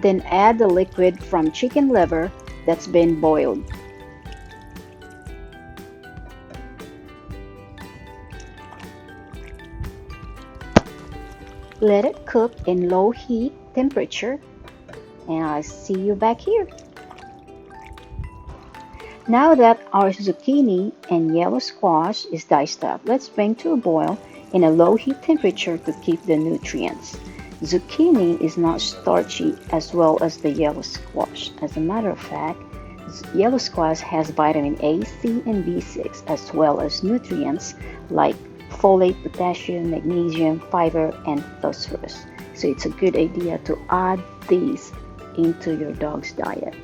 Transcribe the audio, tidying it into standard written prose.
Then add the liquid from chicken liver that's been boiled. Let it cook in low heat temperature, and I'll see you back here. Now that our zucchini and yellow squash is diced up, let's bring to a boil in a low heat temperature to keep the nutrients. Zucchini is not starchy as well as the yellow squash. As a matter of fact, yellow squash has vitamin A, C, and B6 as well as nutrients like folate, potassium, magnesium, fiber, and phosphorus. So it's a good idea to add these into your dog's diet.